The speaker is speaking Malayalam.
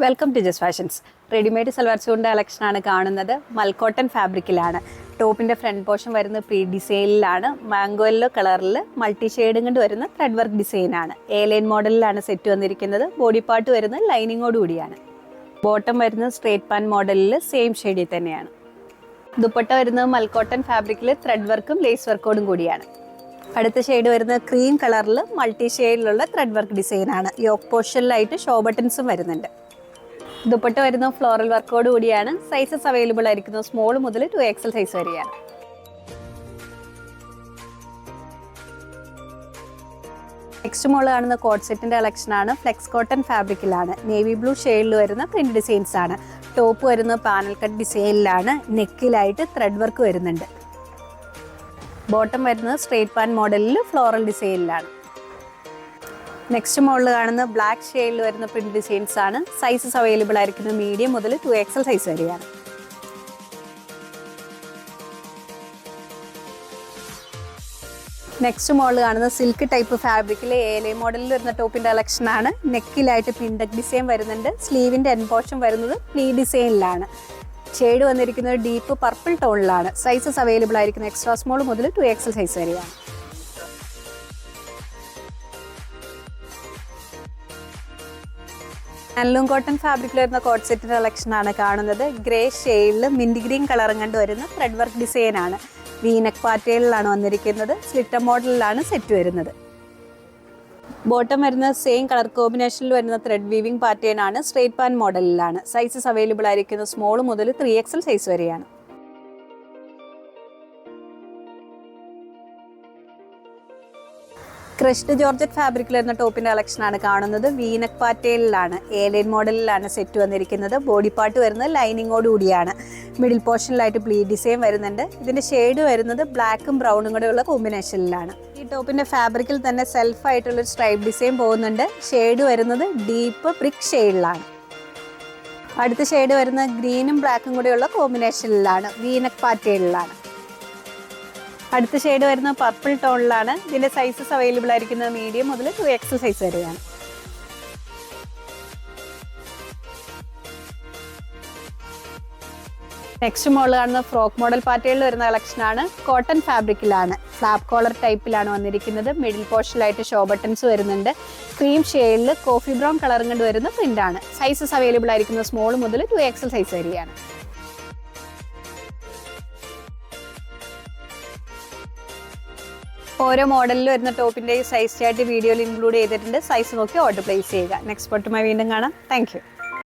Welcome to Just Fashions. Readymade salwar സ്യൂട്ടിൻ്റെ കളക്ഷനാണ് കാണുന്നത്. മൽക്കോട്ടൺ ഫാബ്രിക്കിലാണ്. ടോപ്പിൻ്റെ ഫ്രണ്ട് പോർഷൻ വരുന്നത് പ്രീ ഡിസൈനിലാണ്. മാംഗോ യെല്ലോ കളറിൽ മൾട്ടി ഷെയ്ഡും കൊണ്ട് വരുന്ന ത്രെഡ് വർക്ക് ഡിസൈനാണ്. എ ലൈൻ മോഡലിലാണ് സെറ്റ് വന്നിരിക്കുന്നത്. ബോഡി പാർട്ട് വരുന്നത് ലൈനിങ്ങോട് കൂടിയാണ്. ബോട്ടം വരുന്നത് സ്ട്രേറ്റ് പാൻ മോഡലിൽ സെയിം ഷെയ്ഡിൽ തന്നെയാണ്. ദുപ്പട്ട വരുന്നത് മൽക്കോട്ടൺ ഫാബ്രിക്കിൽ ത്രെഡ് വർക്കും ലേസ് വർക്കോടും കൂടിയാണ്. അടുത്ത ഷെയ്ഡ് വരുന്നത് ക്രീം കളറിൽ മൾട്ടി ഷെയ്ഡിലുള്ള ത്രെഡ് വർക്ക് ഡിസൈനാണ്. യോക്ക് പോർഷനിലായിട്ട് ഷോ ബട്ടൺസും വരുന്നുണ്ട്. ദുപ്പട്ട വരുന്ന ഫ്ലോറൽ വർക്കോട് കൂടിയാണ്. സൈസസ് അവൈലബിൾ ആയിരിക്കുന്നത് സ്മോൾ മുതൽ 2XL സൈസ് വരെയാണ്. നെക്സ്റ്റ് മോള് കാണുന്ന കോട്ട് സെറ്റിന്റെ കളക്ഷനാണ്. ഫ്ലെക്സ് കോട്ടൺ ഫാബ്രിക്കിലാണ്. നേവി ബ്ലൂ ഷെയ്ഡിൽ വരുന്ന പ്രിന്റ് ഡിസൈൻസ് ആണ്. ടോപ്പ് വരുന്ന പാനൽ കട്ട് ഡിസൈനിലാണ്. നെക്കിലായിട്ട് ത്രെഡ് വർക്ക് വരുന്നുണ്ട്. ബോട്ടം വരുന്നത് സ്ട്രേറ്റ് പാൻ മോഡലിൽ ഫ്ലോറൽ ഡിസൈനിലാണ്. നെക്സ്റ്റ് മോഡൽ കാണുന്ന ബ്ലാക്ക് ഷെയ്ഡിൽ വരുന്ന പ്രിന്റ് ഡിസൈൻസ് ആണ്. സൈസസ് അവൈലബിൾ ആയിരിക്കുന്നത് മീഡിയം മുതൽ 2XL സൈസ് വരെയാണ്. നെക്സ്റ്റ് മോഡൽ കാണുന്ന സിൽക്ക് ടൈപ്പ് ഫാബ്രിക്കിൽ ഏലൈ മോഡലിൽ വരുന്ന ടോപ്പിന്റെ കളക്ഷനാണ്. നെക്കിലായിട്ട് പിൻഡക് ഡിസൈൻ വരുന്നുണ്ട്. സ്ലീവിന്റെ എൻ പോർഷൻ വരുന്നത് പ്ലീ ഡിസൈനിലാണ്. ഷെയ്ഡ് വന്നിരിക്കുന്നത് ഡീപ്പ് പർപ്പിൾ ടോണിലാണ്. സൈസസ് അവൈലബിൾ ആയിരിക്കുന്നത് എക്സ്ട്രാ സ്മോൾ മുതൽ 2XL സൈസ് വരെയാണ്. ഹാൻഡ്ലൂം കോട്ടൺ ഫാബ്രിക്കിൽ വരുന്ന കോട്ട് സെറ്റിന്റെ കളക്ഷനാണ് കാണുന്നത്. ഗ്രേ ഷെയ്ഡിൽ മിൻറ്റ് ഗ്രീൻ കളറും കണ്ട് വരുന്ന ത്രെഡ് വർക്ക് ഡിസൈനാണ്. വീനക്ക് പാറ്റേണിലാണ് വന്നിരിക്കുന്നത്. സ്ലിറ്റർ മോഡലിലാണ് സെറ്റ് വരുന്നത്. ബോട്ടം വരുന്ന സെയിം കളർ കോമ്പിനേഷനിൽ വരുന്ന ത്രെഡ് വീവിംഗ് പാറ്റേൺ ആണ്. സ്ട്രേറ്റ് പാൻ മോഡലിലാണ്. സൈസസ് അവൈലബിൾ ആയിരിക്കുന്നത് സ്മോൾ മുതൽ 3XL സൈസ് വരെയാണ്. ക്രഷ്ഡ് ജോർജറ്റ് ഫാബ്രിക്കിൽ വരുന്ന ടോപ്പിന്റെ കളക്ഷനാണ് കാണുന്നത്. വീനക്ക് പാറ്റേണിലാണ്. എ ലൈൻ മോഡലിലാണ് സെറ്റ് വന്നിരിക്കുന്നത്. ബോഡി പാർട്ട് വരുന്നത് ലൈനിങ്ങോട് കൂടിയാണ്. മിഡിൽ പോർഷനിലായിട്ട് പ്ലീറ്റ് ഡിസൈൻ വരുന്നുണ്ട്. ഇതിന്റെ ഷെയ്ഡ് വരുന്നത് ബ്ലാക്കും ബ്രൗണും കൂടെ ഉള്ള കോമ്പിനേഷനിലാണ്. ഈ ടോപ്പിന്റെ ഫാബ്രിക്കിൽ തന്നെ സെൽഫ് ആയിട്ടുള്ള സ്ട്രൈപ്പ് ഡിസൈൻ പോകുന്നുണ്ട്. ഷെയ്ഡ് വരുന്നത് ഡീപ്പ് ബ്രിക്ക് ഷെയ്ഡിലാണ്. അടുത്ത ഷെയ്ഡ് വരുന്നത് ഗ്രീനും ബ്ലാക്കും കൂടെയുള്ള കോമ്പിനേഷനിലാണ്. വീനക്ക് പാറ്റേണിലാണ്. അടുത്ത ഷെയ്ഡ് വരുന്ന പർപ്പിൾ ടോണിലാണ്. ഇതിന്റെ സൈസസ് അവൈലബിൾ ആയിരിക്കുന്നത് മീഡിയം മുതൽ 2XL സൈസ് വരെയാണ്. നെക്സ്റ്റ് മോഡൽ കാണുന്ന ഫ്രോക്ക് മോഡൽ പാറ്റേണിൽ വരുന്ന കളക്ഷനാണ്. കോട്ടൺ ഫാബ്രിക്കിലാണ്. ഫ്ലാപ്പ് കോളർ ടൈപ്പിലാണ് വന്നിരിക്കുന്നത്. മിഡിൽ പോർഷനിലായിട്ട് ഷോ ബട്ടൺസ് വരുന്നുണ്ട്. ക്രീം ഷെയ്ഡിൽ കോഫി ബ്രൗൺ കളറും കൊണ്ട് വരുന്ന പ്രിന്റാണ്. സൈസസ് അവൈലബിൾ ആയിരിക്കുന്നത് സ്മോൾ മുതൽ 2XL സൈസ് വരെയാണ്. ഓരോ മോഡലിൽ വരുന്ന ടോപ്പിന്റെ സൈസ് ചാർട്ട് വീഡിയോയിൽ ഇൻക്ലൂഡ് ചെയ്തിട്ടുണ്ട്. സൈസ് നോക്കി ഓർഡർ പ്ലേസ് ചെയ്യുക. നെക്സ്റ്റ് ഫോട്ടോമായി വീണ്ടും കാണാം. Thank you.